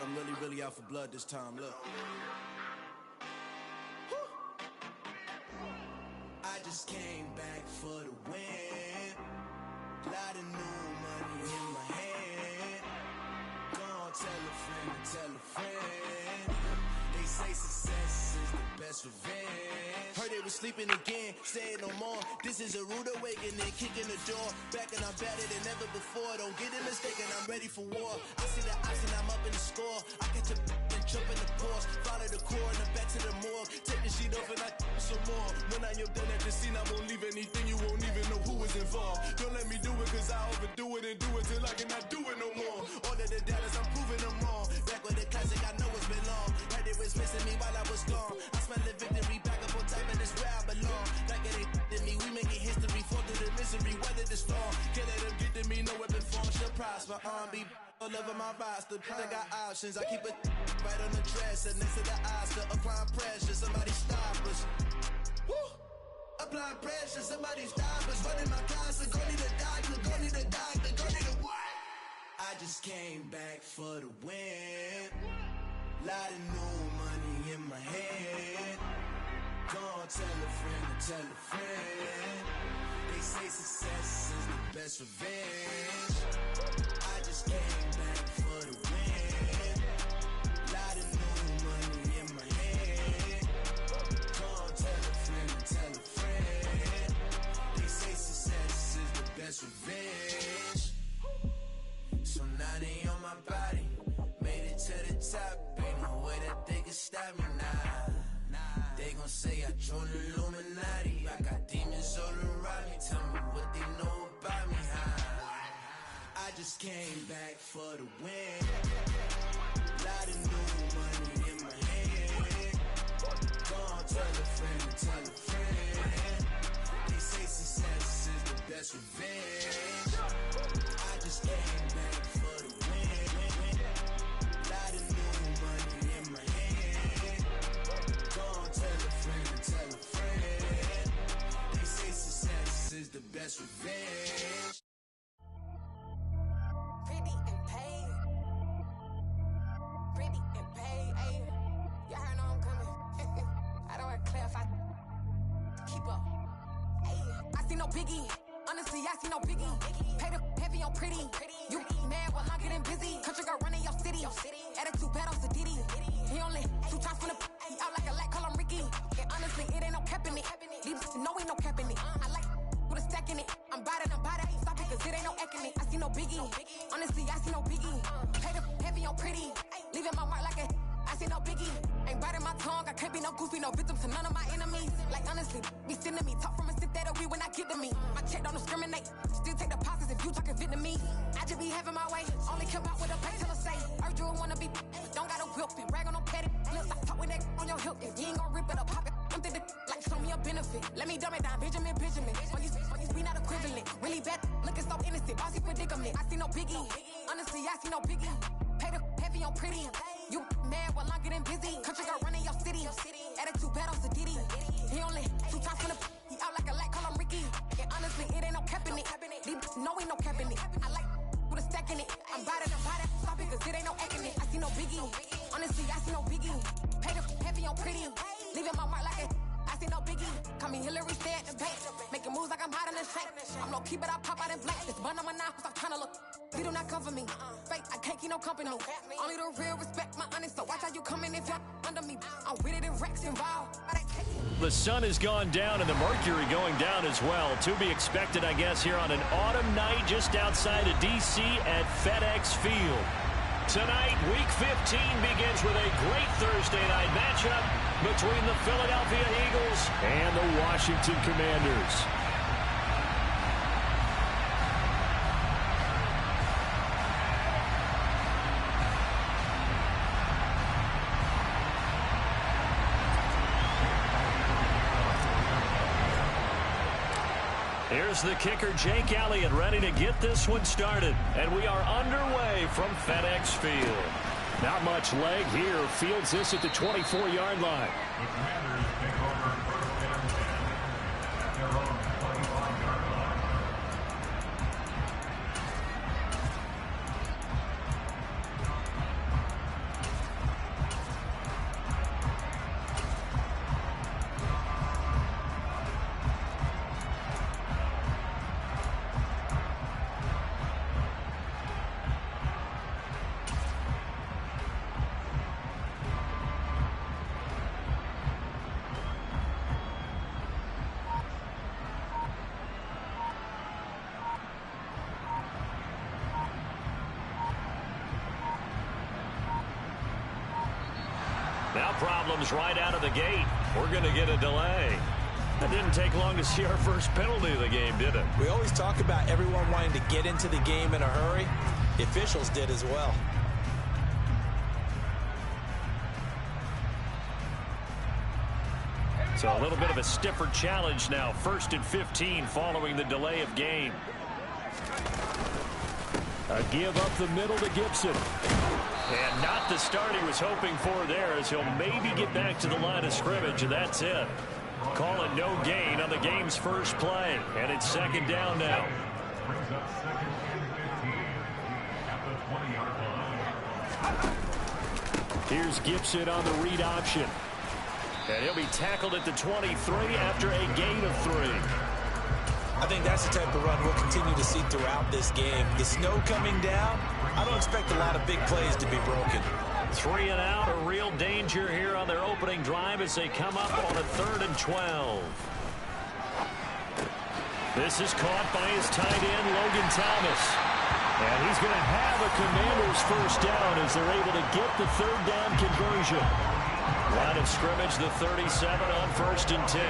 I'm really out for blood this time, look. I just came back for the win. Lot of new money in my hand. Gonna tell a friend. They say success is the best revenge. Heard they was sleeping again, say it no more. This is a rude awakening, kicking the door. Back and I'm better than ever before. Don't get it mistaken, I'm ready for war. I see the option, I'm up in the score. I catch a and jump in the course. Follow the core and then back to the morgue. Take the sheet off and I some more. When I am done at the scene, I won't leave anything. You won't even know who is involved. Don't let me do it, cause I overdo it and do it till I cannot do it no more. All of the doubters, I'm proving them wrong. Back with the classic, I know it's been long. Heard they was missing me while I was gone. I smell the victory, back up on time, and it's where I belong. Like it ain't to me, we making history. Fall through the misery, weather the storm. Can't let them get to me, no weapon form should prosper. R&B all over my roster, I got options. I keep it right on the dresser, next to the Oscar. Applying pressure, somebody stop us. Woo! Applying pressure, somebody stop us. Running my closet, go need a doctor, go need a doctor, go need a what? I just came back for the win. Lot of new money in my hand. Gonna tell a friend. They say success is the best revenge. I just came back for the win. Lot of new money in my hand. Gonna tell a friend. They say success is the best revenge. So now they on my body. Made it to the top. Ain't no way that they can stop me now. They gon' say I joined the Illuminati. I got demons all around me. Tell me what they know about me, huh? I just came back for the win. Lot of new money in my hand. Gonna tell a friend. They say success is the best revenge. I just came back for the win. Lot of new money in my hand. Gonna tell a friend. They say success is the best revenge. Pretty and paid. Pretty and paid, ayy. Y'all heard know I'm coming. I don't wear clear if I keep up. Ayy, I see no biggie. Honestly, I see no biggie. Pay the heavy on pretty. You mad while I'm getting busy. Country girl running your city. Attitude bad on Sadidi. He only 2 times from the he out like a light, call him Ricky. And honestly, it ain't no cap in it. These know ain't no cap in it. I like with a stack in it. I'm bad. Stop it, cause it ain't no eck in it. I see no biggie. Honestly, I see no biggie. Pay the heavy on pretty. Leaving my mark like a I see no biggie. Ain't biting my tongue. I can't be no goofy, no victim to none of my enemies. Like honestly, be sending me talk from a stick that'll be when I get to me. My check don't discriminate. Still take deposits if you talking Vietnamese. I just be having my way. Only care about what the pay tell her say. Urge you wanna be, but don't gotta whip it. Rag on no petty. Let's stop talk with that on your hip. If you ain't gon' rip it up, pop it. I'm thinking like show me a benefit. Let me dumb it down, Benjamin. On you, we not equivalent. Really bad, looking so innocent. Bossy predicament. I see no biggie. Honestly, I see no biggie. Pay the heavy on pretty. You mad while I'm getting busy. Country girl running your city. Attitude bad on Sadidi. He only 2 times from the he out like a light, call him Ricky. And honestly, it ain't no cap in it. These know ain't no cap in it. I like with a stack in it. I'm bad. Stop it, cause it ain't no eck in it. I see no biggie. Honestly, I see no biggie. Pay the heavy on pretty. Leaving my mark like a I see no biggie. Call me Hillary, stay at the bank. Making moves like I'm hot in the shank. I'm low key, but I pop out in black. This bun on my knife, stop trying to look. They do not come for me. Fake, I can't keep no company. Only the real respect my honest. So watch how you coming if you're under me. I'm with it in Rex involved. The sun has gone down and the mercury going down as well. To be expected, I guess, here on an autumn night just outside of D.C. at FedEx Field. Tonight, Week 15 begins with a great Thursday night matchup between the Philadelphia Eagles and the Washington Commanders. Here's the kicker, Jake Elliott, ready to get this one started. And we are underway from FedEx Field. Not much leg here. Fields this at the 24-yard line. The Commanders take over first down 10 at their own 25-yard line. Now problems right out of the gate. We're going to get a delay. It didn't take long to see our first penalty of the game, did it? We always talk about everyone wanting to get into the game in a hurry. The officials did as well. So a little bit of a stiffer challenge now. 1st and 15 following the delay of game. A give up the middle to Gibson. And not the start he was hoping for there, as he'll maybe get back to the line of scrimmage, and that's it. Call it no gain on the game's first play. And it's 2nd down now. Brings up 2nd and 15 at the 20-yard line. Here's Gibson on the read option. And he'll be tackled at the 23 after a gain of 3. I think that's the type of run we'll continue to see throughout this game. The snow coming down, I don't expect a lot of big plays to be broken. 3 and out, a real danger here on their opening drive as they come up on a 3rd and 12. This is caught by his tight end, Logan Thomas. And he's going to have a Commanders first down as they're able to get the 3rd down conversion. Line of scrimmage, the 37 on 1st and 10.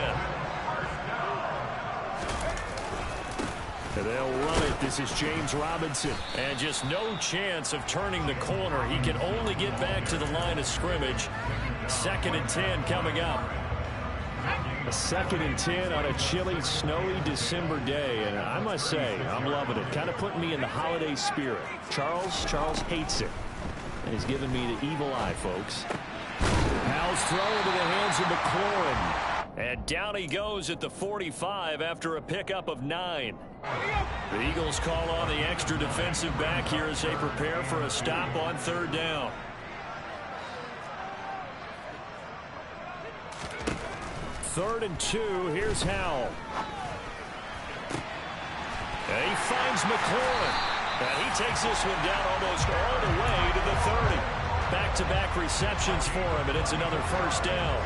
And they'll run it. This is James Robinson. And just no chance of turning the corner. He can only get back to the line of scrimmage. 2nd and 10 coming up. A 2nd and 10 on a chilly, snowy December day. And I must say, I'm loving it. Kind of putting me in the holiday spirit. Charles hates it. And he's giving me the evil eye, folks. Howell's throw into the hands of McLaurin. And down he goes at the 45 after a pickup of 9. The Eagles call on the extra defensive back here as they prepare for a stop on 3rd down. Third and 2. Here's Howell. And he finds McLaurin. And he takes this one down almost all the way to the 30. Back-to-back receptions for him, and it's another first down.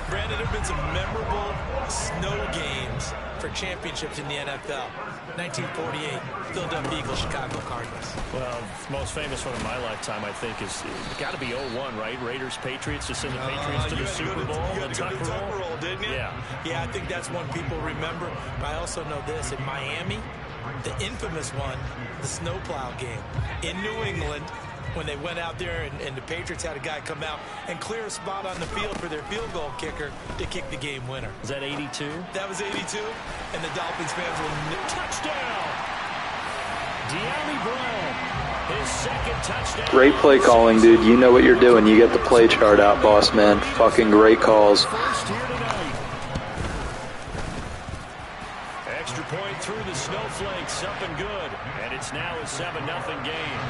Brandon, there have been some memorable snow games for championships in the NFL. 1948, Philadelphia Eagles, Chicago Cardinals. Well, the most famous one in my lifetime, I think, is got to be 01, right? Raiders, Patriots, to send the Patriots to the Super Bowl. You had to go to the Tucker Roll, didn't you? Yeah. Yeah, I think that's one people remember. But I also know this. In Miami, the infamous one, the snowplow game. In New England, when they went out there and the Patriots had a guy come out and clear a spot on the field for their field goal kicker to kick the game winner. Is that 82? That was 82, and the Dolphins fans will... Touchdown! De'Ami Brown, his 2nd touchdown. Great play calling, dude. You know what you're doing. You get the play chart out, boss man. Fucking great calls. First here tonight. Extra point through the snowflakes, up and good. And it's now a 7-0 game.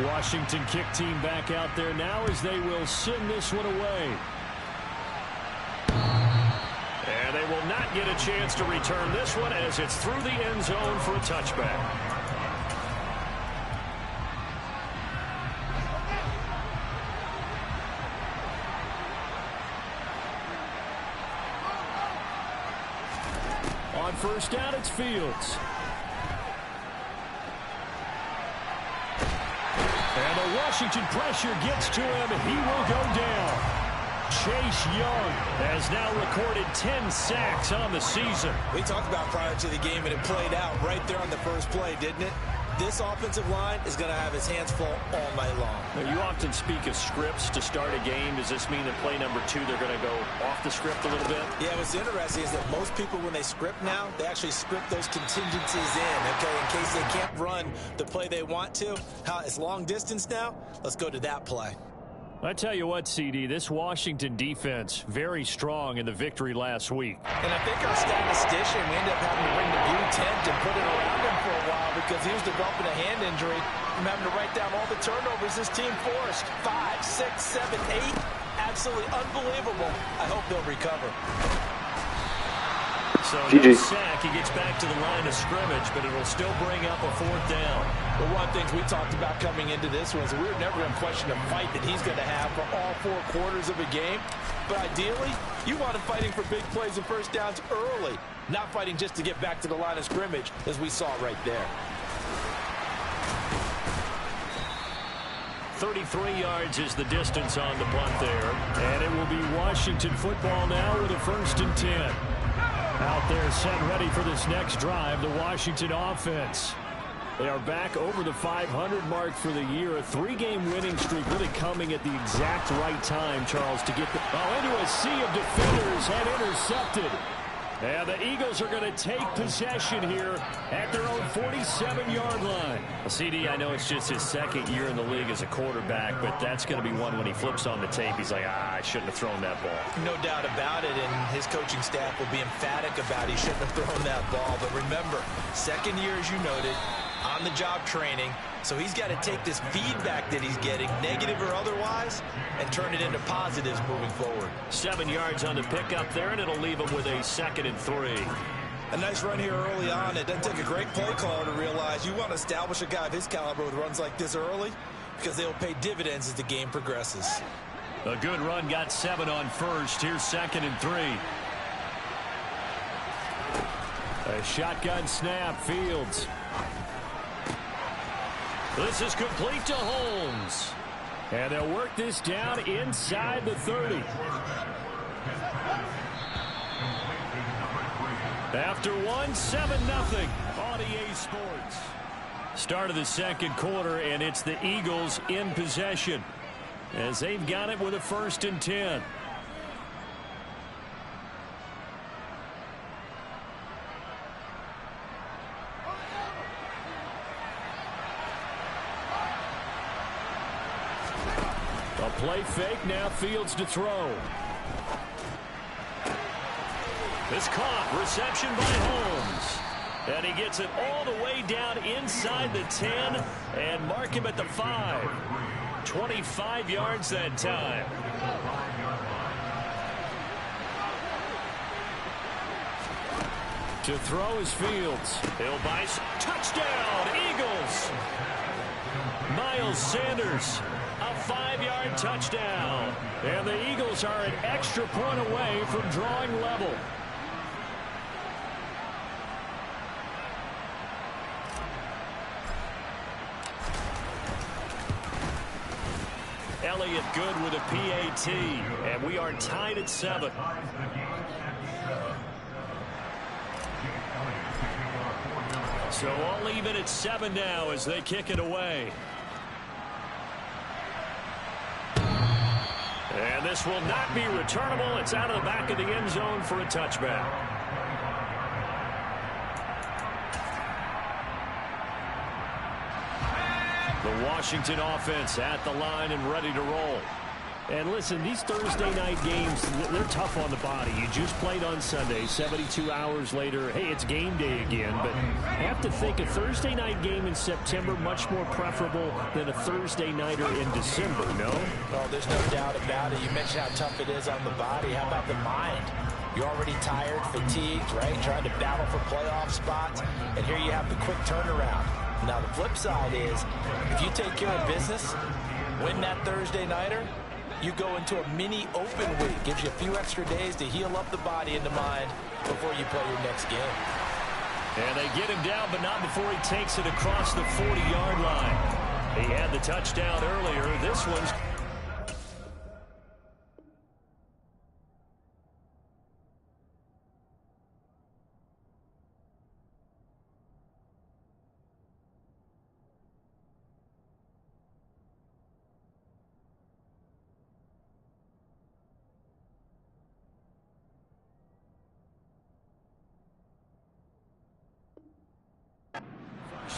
Washington kick team back out there now as they will send this one away. And they will not get a chance to return this one as it's through the end zone for a touchback. On first down, it's Fields. And the Washington pressure gets to him. He will go down. Chase Young has now recorded 10 sacks on the season. We talked about prior to the game, and it played out right there on the first play, didn't it? This offensive line is going to have his hands full all night long. Now, you often speak of scripts to start a game. Does this mean that play number 2, they're going to go off the script a little bit? Yeah, what's interesting is that most people, when they script now, they actually script those contingencies in, okay, in case they can't run the play they want to. How it's long distance now, let's go to that play. I tell you what, CD, this Washington defense, very strong in the victory last week. And I think our statistician, we ended up having to bring the blue tent and put it around him for a while because he was developing a hand injury from having to write down all the turnovers this team forced. 5, 6, 7, 8. Absolutely unbelievable. I hope they'll recover. So GG. no sack, he gets back to the line of scrimmage, but it'll still bring up a 4th down. Well, one of the things we talked about coming into this was we were never going to question the fight that he's going to have for all 4 quarters of a game. But ideally, you want him fighting for big plays and first downs early, not fighting just to get back to the line of scrimmage, as we saw right there. 33 yards is the distance on the punt there. And it will be Washington football now with a 1st and 10. Out there set ready for this next drive, the Washington offense. They are back over the 500 mark for the year. A 3-game winning streak really coming at the exact right time, Charles, to get into a sea of defenders and intercepted. And the Eagles are going to take possession here at their own 47-yard line. Well, CD, I know it's just his 2nd year in the league as a quarterback, but that's going to be one when he flips on the tape. He's like, I shouldn't have thrown that ball. No doubt about it, and his coaching staff will be emphatic about he shouldn't have thrown that ball. But remember, 2nd year, as you noted, on-the-job training, so he's got to take this feedback that he's getting, negative or otherwise, and turn it into positives moving forward. 7 yards on the pickup there, and it'll leave him with a 2nd and 3. A nice run here early on. It doesn't take a great play caller to realize you want to establish a guy of his caliber with runs like this early, because they'll pay dividends as the game progresses. A good run, got 7 on 1st. Here's 2nd and 3. A shotgun snap, Fields. This is complete to Holmes. And they'll work this down inside the 30. After 1, 7-0 on EA Sports. Start of the 2nd quarter, and it's the Eagles in possession as they've got it with a 1st and 10. A play fake, now Fields to throw. This caught, reception by Holmes. And he gets it all the way down inside the 10 and mark him at the 5. 25 yards that time. To throw is Fields. He'll buy. Touchdown, Eagles. Miles Sanders. A 5-yard touchdown. And the Eagles are an extra point away from drawing level. Elliott good with a PAT. And we are tied at 7. So all even at 7 now as they kick it away. And this will not be returnable. It's out of the back of the end zone for a touchback. The Washington offense at the line and ready to roll. And listen, these Thursday night games, they're tough on the body. You just played on Sunday, 72 hours later, hey, it's game day again. But I have to think a Thursday night game in September much more preferable than a Thursday nighter in December, no? Oh, there's no doubt about it. You mentioned how tough it is on the body. How about the mind? You're already tired, fatigued, right? Trying to battle for playoff spots. And here you have the quick turnaround. Now, the flip side is, if you take care of business, win that Thursday nighter, you go into a mini open week. Gives you a few extra days to heal up the body and the mind before you play your next game. And they get him down, but not before he takes it across the 40-yard line. He had the touchdown earlier. This one's...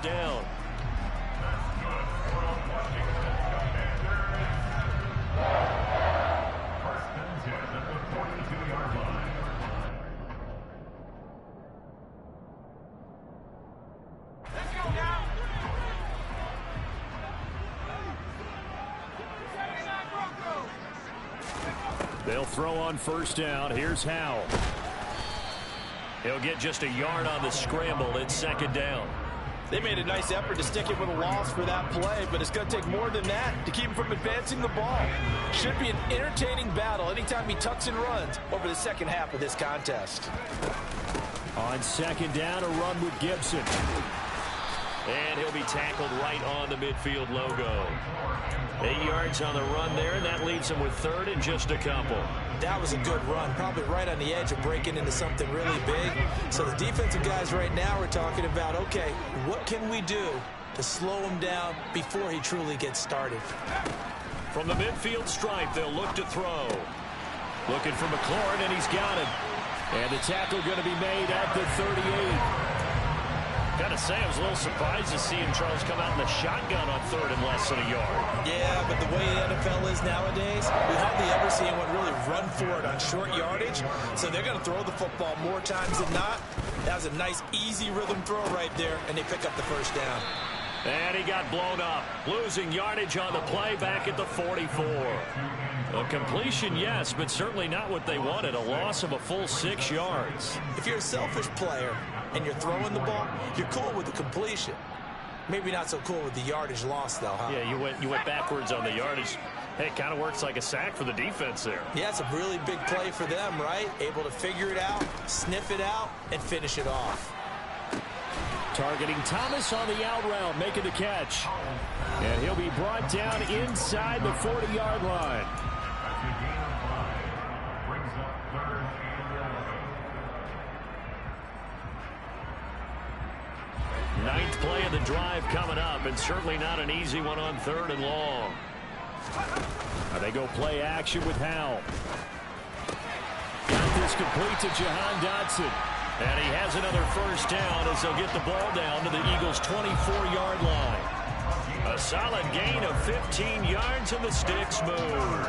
down. They'll throw on first down. Here's Howell. He'll get just a yard on the scramble. It's second down. They made a nice effort to stick him with a loss for that play, but it's going to take more than that to keep him from advancing the ball. Should be an entertaining battle anytime he tucks and runs over the second half of this contest. On second down, a run with Gibson. And he'll be tackled right on the midfield logo. 8 yards on the run there, and that leaves him with third and just a couple. That was a good run, probably right on the edge of breaking into something really big. So the defensive guys right now are talking about, okay, what can we do to slow him down before he truly gets started? From the midfield stripe, they'll look to throw. Looking for McLaurin, and he's got him. And the tackle going to be made at the 38. Got to say, I was a little surprised to see him, Charles, come out in the shotgun on third and less than a yard. Yeah, but the way the NFL is nowadays, we hardly ever see anyone really run for it on short yardage. So they're going to throw the football more times than not. That was a nice, easy rhythm throw right there, and they pick up the first down. And he got blown up, losing yardage on the play back at the 44. A completion, yes, but certainly not what they wanted. A loss of a full 6 yards. If you're a selfish player and you're throwing the ball, you're cool with the completion. Maybe not so cool with the yardage loss, though, huh? Yeah, you went backwards on the yardage. Hey, it kind of works like a sack for the defense there. Yeah, it's a really big play for them, right? Able to figure it out, sniff it out, and finish it off. Targeting Thomas on the out route, making the catch. And he'll be brought down inside the 40-yard line. Ninth play of the drive coming up, and certainly not an easy one on third and long. Now they go play action with Howell. Got this complete to Jahan Dotson. And he has another first down as they'll get the ball down to the Eagles' 24-yard line. A solid gain of 15 yards, and the sticks move.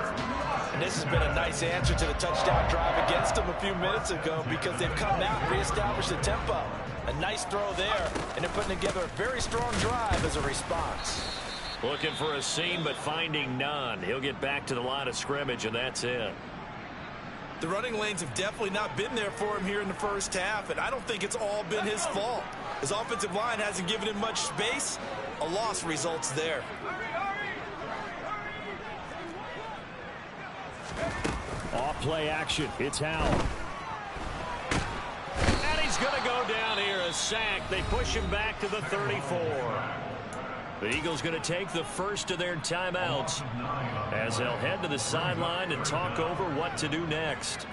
And this has been a nice answer to the touchdown drive against them a few minutes ago, because they've come out and reestablished the tempo. A nice throw there, and they're putting together a very strong drive as a response. Looking for a seam, but finding none. He'll get back to the line of scrimmage, and that's it. The running lanes have definitely not been there for him here in the first half, and I don't think it's all been his fault. His offensive line hasn't given him much space. A loss results there. Off play action. It's Howell. And he's going to go down here, a sack. They push him back to the 34. The Eagles going to take the first of their timeouts as they'll head to the sideline and talk over what to do next.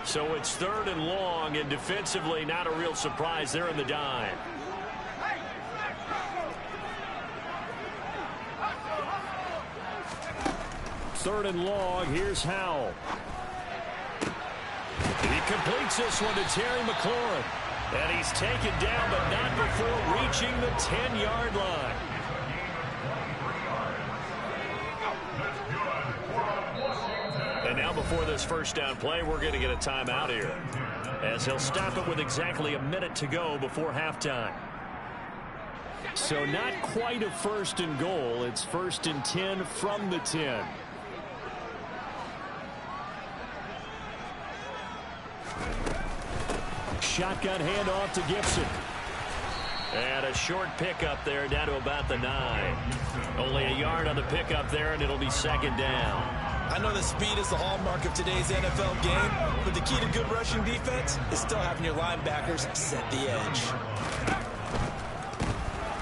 So it's third and long, and defensively not a real surprise. They're in the dime. Third and long, here's Howell. He completes this one to Terry McLaurin. And he's taken down, but not before reaching the 10-yard line. And now before this first down play, we're going to get a timeout here, as he'll stop it with exactly a minute to go before halftime. So not quite a first and goal. It's first and 10 from the 10. Shotgun handoff to Gibson. And a short pickup there down to about the 9. Only a yard on the pickup there, and it'll be second down. I know that speed is the hallmark of today's NFL game, but the key to good rushing defense is still having your linebackers set the edge.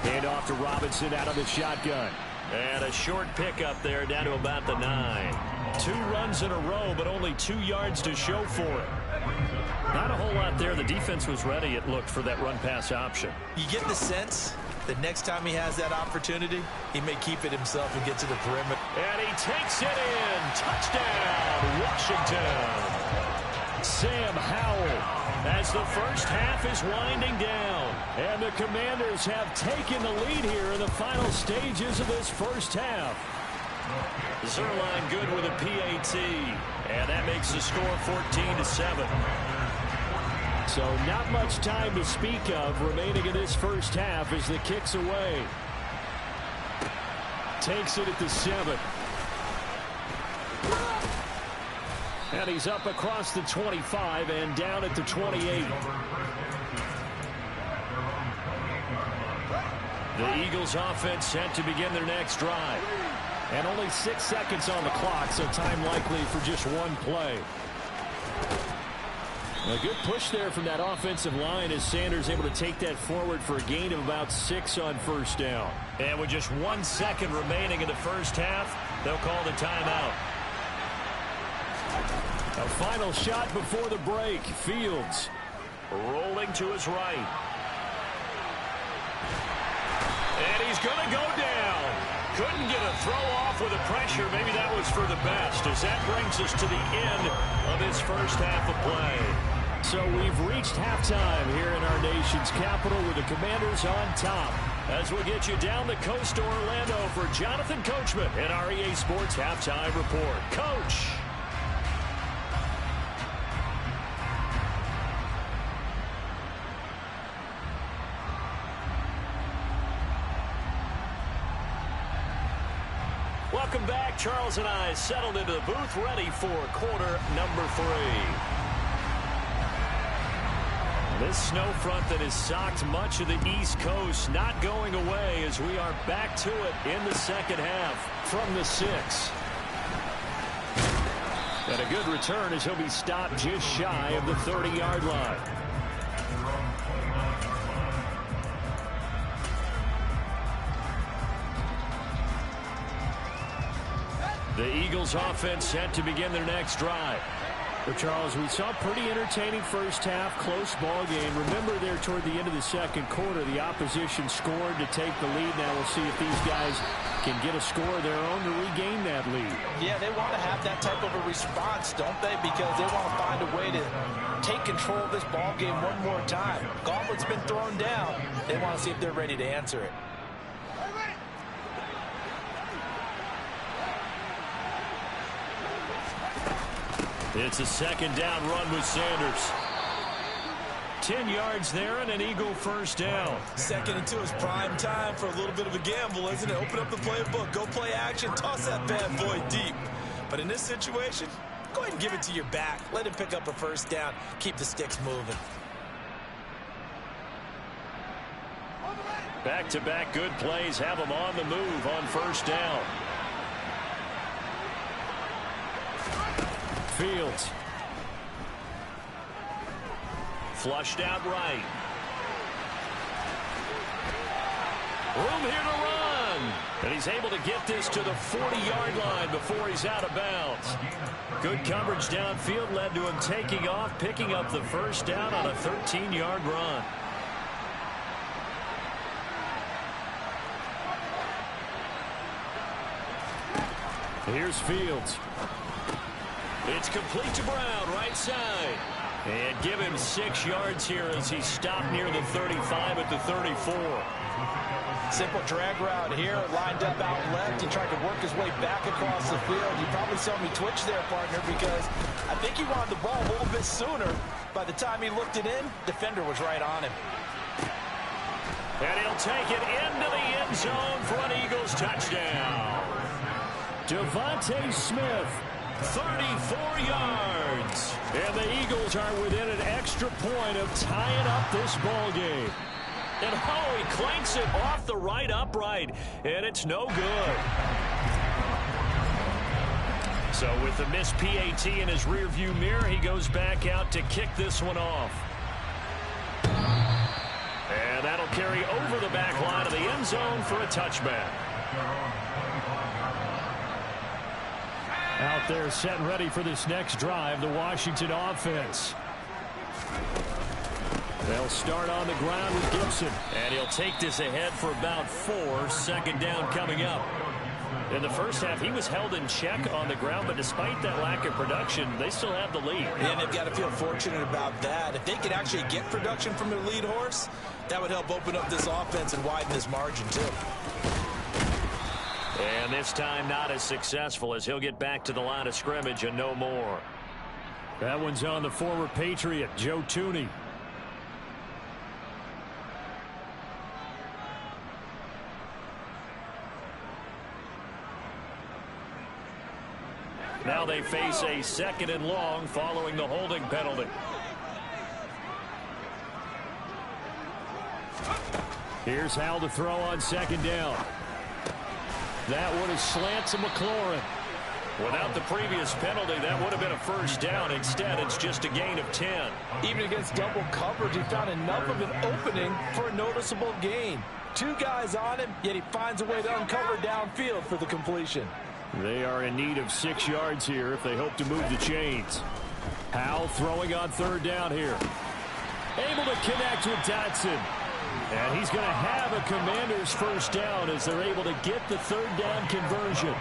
Handoff to Robinson out of the shotgun. And a short pickup there down to about the 9. 2 runs in a row, but only 2 yards to show for it. Not a whole lot there. The defense was ready, it looked, for that run-pass option. You get the sense that next time he has that opportunity, he may keep it himself and get to the perimeter. And he takes it in. Touchdown, Washington. Sam Howell, as the first half is winding down. And the Commanders have taken the lead here in the final stages of this first half. Zerline good with a PAT. And that makes the score 14-7. So not much time to speak of remaining in this first half as the kick's away. Takes it at the 7. And he's up across the 25 and down at the 28. The Eagles offense set to begin their next drive. And only 6 seconds on the clock, so time likely for just one play. A good push there from that offensive line as Sanders able to take that forward for a gain of about 6 on first down. And with just 1 second remaining in the first half, they'll call the timeout. A final shot before the break. Fields rolling to his right. And he's going to go down. Couldn't get a throw off with the pressure. Maybe that was for the best, as that brings us to the end of this first half of play. So we've reached halftime here in our nation's capital with the Commanders on top. As we get you down the coast to Orlando for Jonathan Coachman and our EA Sports Halftime Report. Coach. Welcome back. Charles and I settled into the booth, ready for quarter number 3. This snow front that has socked much of the East Coast not going away as we are back to it in the second half from the 6. And a good return as he'll be stopped just shy of the 30-yard line. The Eagles offense set to begin their next drive. But Charles, we saw a pretty entertaining first half, close ball game. Remember there toward the end of the second quarter, the opposition scored to take the lead. Now we'll see if these guys can get a score of their own to regain that lead. Yeah, they want to have that type of a response, don't they? Because they want to find a way to take control of this ball game one more time. Gauntlet's been thrown down. They want to see if they're ready to answer it. It's a second down run with Sanders. 10 yards there and an Eagle first down. Second and 2 is prime time for a little bit of a gamble, isn't it? Open up the playbook, go play action, toss that bad boy deep. But in this situation, go ahead and give it to your back. Let him pick up a first down. Keep the sticks moving. Back-to-back good plays have them on the move on first down. Fields. Flushed out right. Room here to run. And he's able to get this to the 40-yard line before he's out of bounds. Good coverage downfield led to him taking off, picking up the first down on a 13-yard run. Here's Fields. It's complete to Brown, right side. And give him 6 yards here as he's stopped near the 35 at the 34. Simple drag route here, lined up out left. He tried to work his way back across the field. You probably saw me twitch there, partner, because I think he wanted the ball a little bit sooner. By the time he looked it in, defender was right on him. And he'll take it into the end zone for an Eagles touchdown. Devontae Smith, 34 yards. And the Eagles are within an extra point of tying up this ball game. And oh, he clanks it off the right upright, and it's no good. So with the missed PAT in his rearview mirror, he goes back out to kick this one off. And that'll carry over the back line of the end zone for a touchback. Out there set and ready for this next drive, the Washington offense. They'll start on the ground with Gibson. And he'll take this ahead for about 4. Second down coming up. In the first half, he was held in check on the ground, but despite that lack of production, they still have the lead. And they've got to feel fortunate about that. If they could actually get production from their lead horse, that would help open up this offense and widen this margin, too. And this time not as successful as he'll get back to the line of scrimmage and no more. That one's on the former Patriot, Joe Thuney. Now they face a second and long following the holding penalty. Here's Hal to throw on second down. That one is slant to McLaurin. Without the previous penalty, that would have been a first down. Instead, it's just a gain of 10. Even against double coverage, he found enough of an opening for a noticeable gain. 2 guys on him, yet he finds a way to uncover downfield for the completion. They are in need of 6 yards here if they hope to move the chains. Howell throwing on third down here. Able to connect with Dotson. And he's going to have a Commanders first down as they're able to get the third down conversion.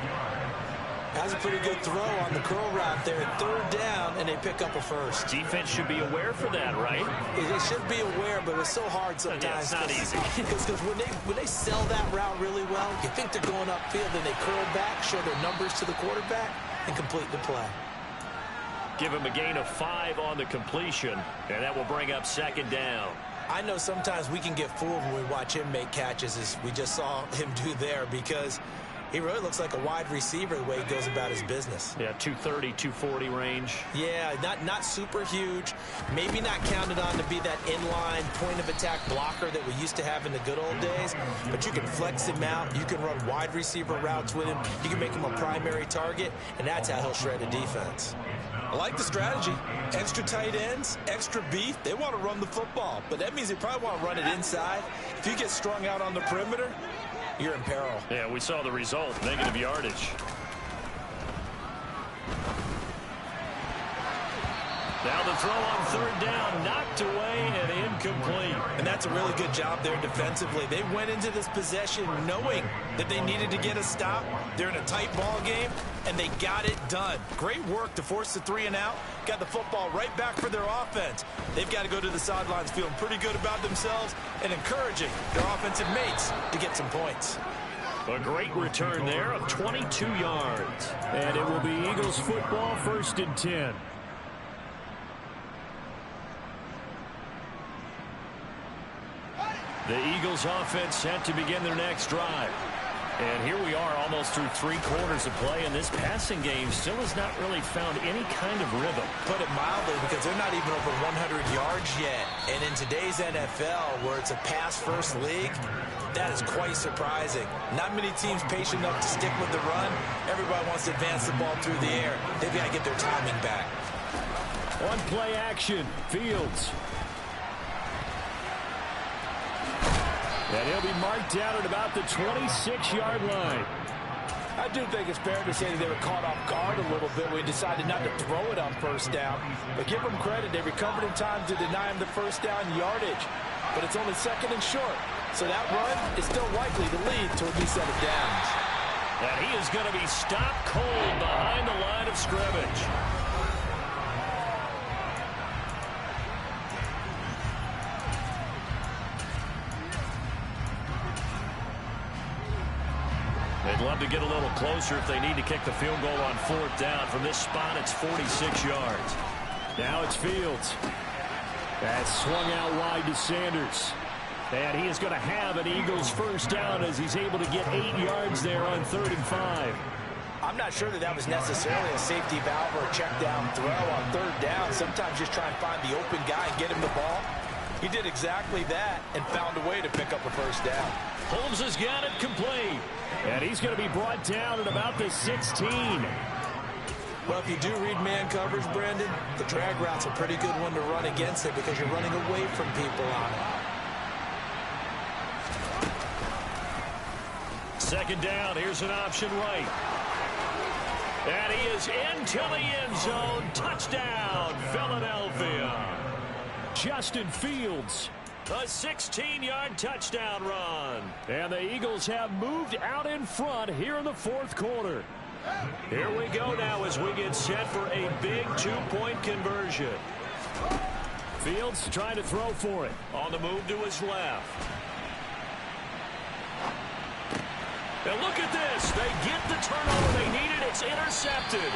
Has a pretty good throw on the curl route there. Third down, and they pick up a first. Defense should be aware for that, right? They should be aware, but it's so hard sometimes. Yeah, it's not easy. Because when they sell that route really well, you think they're going upfield, then they curl back, show their numbers to the quarterback, and complete the play. Give him a gain of 5 on the completion, and that will bring up second down. I know sometimes we can get fooled when we watch him make catches, as we just saw him do there, because he really looks like a wide receiver the way he goes about his business. Yeah, 230, 240 range. Yeah, not super huge. Maybe not counted on to be that inline point-of-attack blocker that we used to have in the good old days. But you can flex him out. You can run wide receiver routes with him. You can make him a primary target, and that's how he'll shred a defense. I like the strategy. Extra tight ends, extra beef. They want to run the football, but that means they probably want to run it inside. If you get strung out on the perimeter, you're in peril. Yeah, we saw the result, negative yardage. Now the throw on third down, knocked away and incomplete. And that's a really good job there defensively. They went into this possession knowing that they needed to get a stop. They're in a tight ball game, and they got it done. Great work to force the 3 and out. Got the football right back for their offense. They've got to go to the sidelines feeling pretty good about themselves and encouraging their offensive mates to get some points. A great return there of 22 yards. And it will be Eagles football, 1st and 10. The Eagles offense set to begin their next drive. And here we are almost through 3 quarters of play, and this passing game still has not really found any kind of rhythm. Put it mildly, because they're not even over 100 yards yet. And in today's NFL, where it's a pass-first league, that is quite surprising. Not many teams patient enough to stick with the run. Everybody wants to advance the ball through the air. They've got to get their timing back. On play action, Fields. And he'll be marked down at about the 26-yard line. I do think it's fair to say that they were caught off guard a little bit when we decided not to throw it on first down. But give them credit, they recovered in time to deny him the first down yardage. But it's only 2nd and short. So that run is still likely to lead to a new set of downs. And he is going to be stopped cold behind the line of scrimmage. They'd love to get a little closer if they need to kick the field goal on 4th down. From this spot, it's 46 yards. Now it's Fields. That's swung out wide to Sanders. And he is going to have an Eagles first down as he's able to get 8 yards there on 3rd and 5. I'm not sure that was necessarily a safety valve or a check down throw on 3rd down. Sometimes just try and find the open guy and get him the ball. He did exactly that and found a way to pick up a first down. Holmes has got it complete. And he's going to be brought down at about the 16. Well, if you do read man coverage, Brandon, the drag route's a pretty good one to run against it because you're running away from people on it. 2nd down, here's an option right. And he is into the end zone. Touchdown, Philadelphia. Justin Fields. A 16-yard touchdown run. And the Eagles have moved out in front here in the 4th quarter. Here we go now as we get set for a big 2-point conversion. Fields trying to throw for it. On the move to his left. And look at this. They get the turnover they needed. It's intercepted.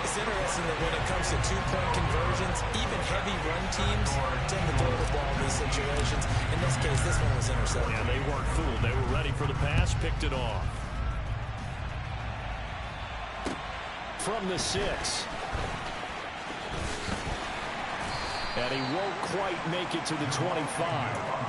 It's interesting that when it comes to 2-point conversions, even heavy run teams tend to throw the ball in these situations. In this case, this one was intercepted. Yeah, they weren't fooled. They were ready for the pass, picked it off. From the 6. And he won't quite make it to the 25.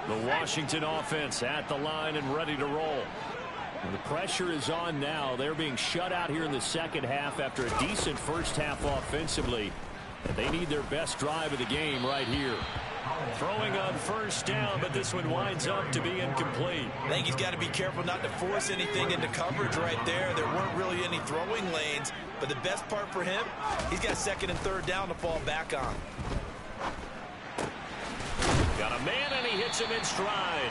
The Washington offense at the line and ready to roll. And the pressure is on now. They're being shut out here in the second half after a decent first half offensively. And they need their best drive of the game right here. Throwing on first down, but this one winds up to be incomplete. I think he's got to be careful not to force anything into coverage right there. There weren't really any throwing lanes, but the best part for him, he's got second and third down to fall back on. Got a man, and he hits him in stride.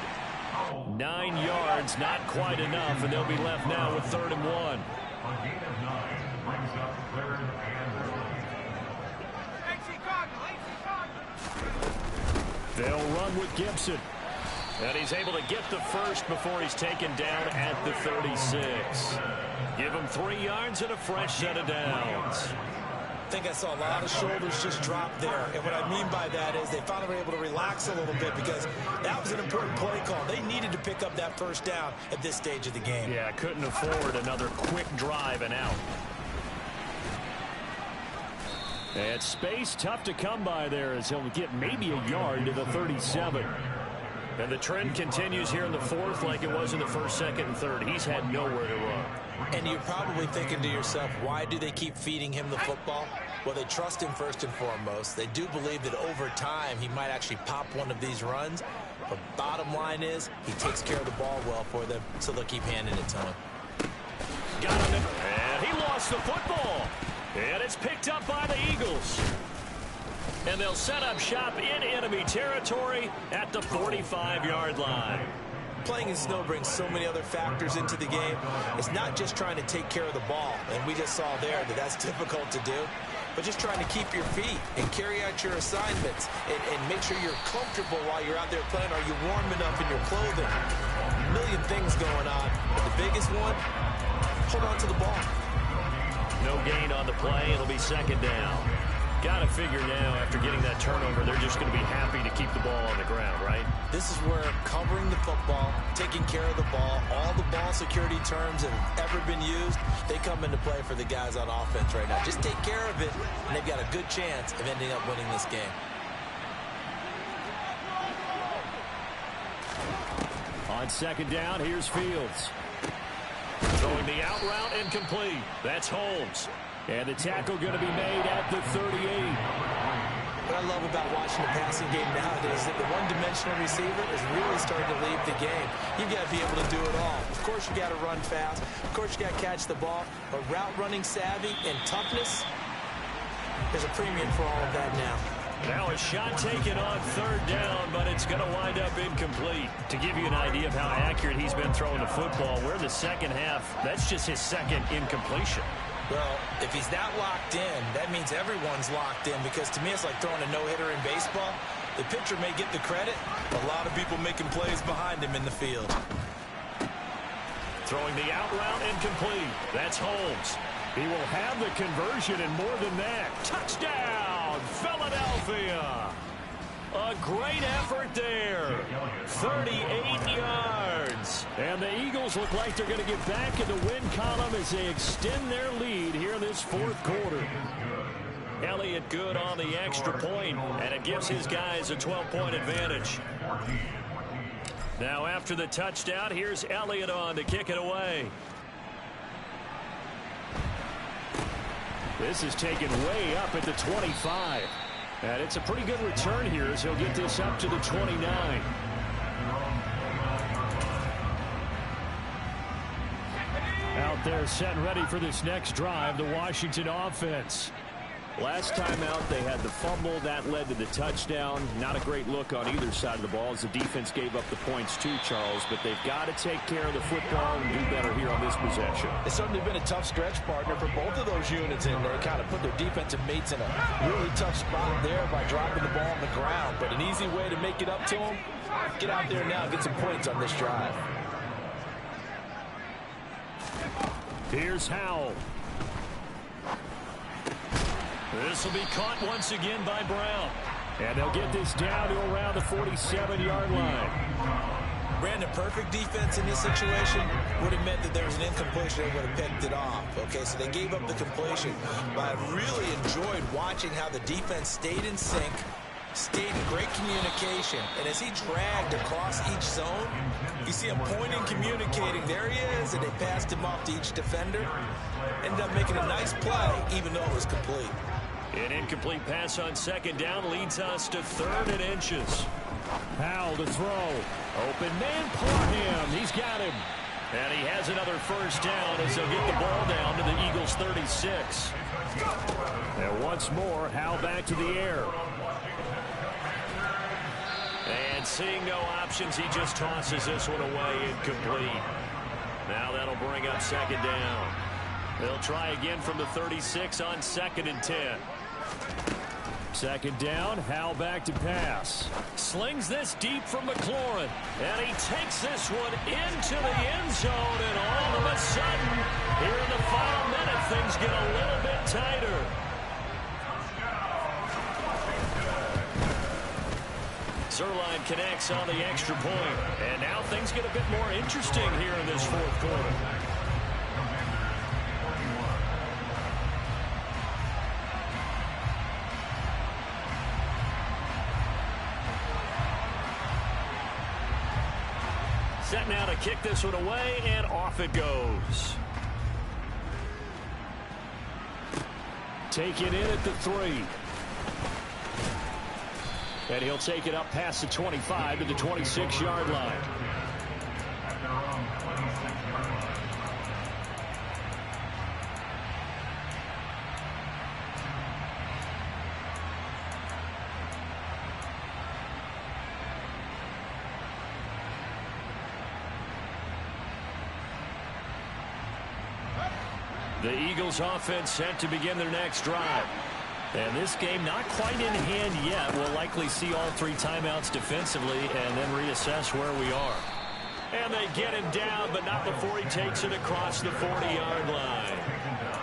9 yards, not quite enough, and they'll be left now with 3rd and 1. A gain of 9 brings up 3rd and 1. They'll run with Gibson. And he's able to get the first before he's taken down at the 36. Give him 3 yards and a fresh set of downs. I think I saw a lot of shoulders just drop there. And what I mean by that is they finally were able to relax a little bit because that was an important play call. They needed to pick up that first down at this stage of the game. Yeah, couldn't afford another quick drive and out. And space tough to come by there as he'll get maybe a yard to the 37. And the trend continues here in the 4th like it was in the 1st, 2nd, and 3rd. He's had nowhere to run. And you're probably thinking to yourself, why do they keep feeding him the football? Well, they trust him first and foremost. They do believe that over time he might actually pop one of these runs. But bottom line is he takes care of the ball well for them, so they'll keep handing it to him. Got him, and he lost the football. And it's picked up by the Eagles. And they'll set up shop in enemy territory at the 45-yard line. Playing in snow brings so many other factors into the game. It's not just trying to take care of the ball, and we just saw there that that's difficult to do, but just trying to keep your feet and carry out your assignments and make sure you're comfortable while you're out there playing. Are you warm enough in your clothing? A million things going on, but the biggest one, hold on to the ball. No gain on the play. It'll be 2nd down. Got to figure now, after getting that turnover, they're just going to be happy to keep the ball on the ground, right? This is where covering the football, taking care of the ball, all the ball security terms that have ever been used, they come into play for the guys on offense right now. Just take care of it, and they've got a good chance of ending up winning this game. On 2nd down, here's Fields. Throwing the out route incomplete. That's Holmes. And the tackle going to be made at the 38. What I love about watching the passing game nowadays is that the one-dimensional receiver is really starting to leave the game. You've got to be able to do it all. Of course, you got to run fast. Of course, you got to catch the ball. But route running savvy and toughness, there's a premium for all of that now. Now a shot taken on 3rd down, but it's going to wind up incomplete. To give you an idea of how accurate he's been throwing the football, we're in the second half. That's just his 2nd incompletion. Well, if he's that locked in, that means everyone's locked in, because to me it's like throwing a no-hitter in baseball. The pitcher may get the credit, but a lot of people making plays behind him in the field. Throwing the out route incomplete. That's Holmes. He will have the conversion and more than that. Touchdown, Philadelphia. A great effort there. 38 yards. And the Eagles look like they're going to get back in the win column as they extend their lead here in this 4th quarter. Elliott good on the extra point, and it gives his guys a 12-point advantage. Now after the touchdown, here's Elliott on to kick it away. This is taken way up at the 25. And it's a pretty good return here as he'll get this up to the 29. Out there set and ready for this next drive, the Washington offense. Last time out, they had the fumble. That led to the touchdown. Not a great look on either side of the ball as the defense gave up the points too, Charles. But they've got to take care of the football and do better here on this possession. It's certainly been a tough stretch, partner, for both of those units in there. Kind of put their defensive mates in a really tough spot there by dropping the ball on the ground. But an easy way to make it up to them, get out there now and get some points on this drive. Here's Howell. This will be caught once again by Brown. And they'll get this down to around the 47-yard line. Brandon, perfect defense in this situation would have meant that there was an incompletion that would have picked it off. Okay, so they gave up the completion. But I really enjoyed watching how the defense stayed in sync, skating, great communication. And as he dragged across each zone, you see him pointing, communicating. There he is, and they passed him off to each defender. Ended up making a nice play, even though it was complete. An incomplete pass on second down leads us to 3rd and inches. Powell to throw. Open man, Parham. He's got him. And he has another first down as they'll get the ball down to the Eagles' 36. And once more, Howell back to the air. And seeing no options, he just tosses this one away incomplete. Now that'll bring up second down. They'll try again from the 36 on 2nd and 10. Second down, Howell back to pass. Slings this deep from McLaurin. And he takes this one into the end zone. And all of a sudden, here in the final minute, things get a little bit tighter. Zerline connects on the extra point. And now things get a bit more interesting here in this 4th quarter. Set now to kick this one away, and off it goes. Taken in at the 3. And he'll take it up past the 25 to the 26-yard line. At their own 26-yard line. The Eagles offense set to begin their next drive. And this game not quite in hand yet. We'll likely see all 3 timeouts defensively and then reassess where we are. And they get him down, but not before he takes it across the 40-yard line.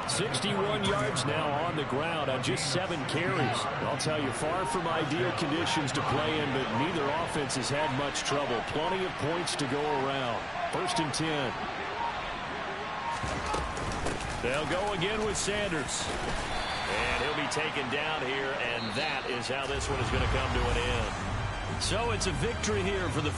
61 yards now on the ground on just 7 carries. I'll tell you, far from ideal conditions to play in, but neither offense has had much trouble. Plenty of points to go around. 1st and 10. They'll go again with Sanders. And he'll be taken down here, and that is how this one is going to come to an end. So it's a victory here for the